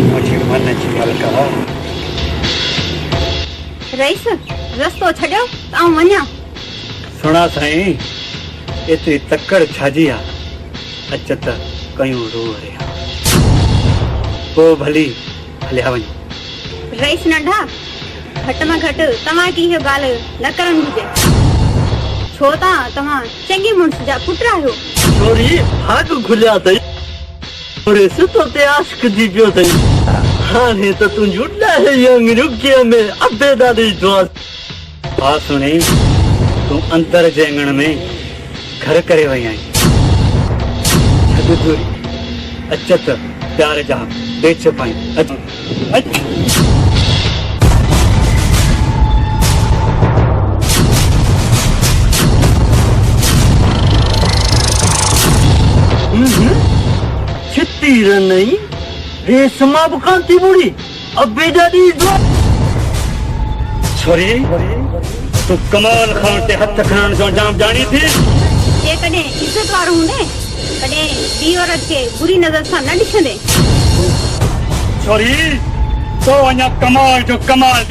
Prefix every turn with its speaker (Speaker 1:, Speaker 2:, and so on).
Speaker 1: मुझे मन जी हल्का
Speaker 2: रईस रस्तो छड़ियो ता वन्या
Speaker 1: सुना साईं एतरी तकड़ छाजी आ अचत कयूं रो रे ओ भली हलिया वञ
Speaker 2: रईस नंढा घट में घट तव्हां की इहो ॻाल्हि न करणु घुरिजे छो ता तव्हां चङी मुड़िस जा पुट आहियो
Speaker 3: छोरी भाग खुलिया अथई थोरे सुतो ते आशिक थी पियो अथई हाणे त तुंहिंजूं ॾह अंगड़ियूं कीअं में अबेदा ॾेई थो
Speaker 1: हा सुणी तूं अंदर जे अंगण में घर करे वई आहीं छॾ दूरी अचत प्यार जा बेच पाई अच अच
Speaker 3: छित्तीर नहीं रेशमा बुखांती बुड़ी अबेदा ॾेई थो
Speaker 1: छोरी तू कमाल खान ते हथ खणण जो जाम जानी थी
Speaker 2: जे कॾहिं इज़त वारो हूंदे कॾहिं ॿी औरत खे बुरी नज़र सां न ॾिसंदे
Speaker 1: छोरी तो अञा कमाल जो कमाल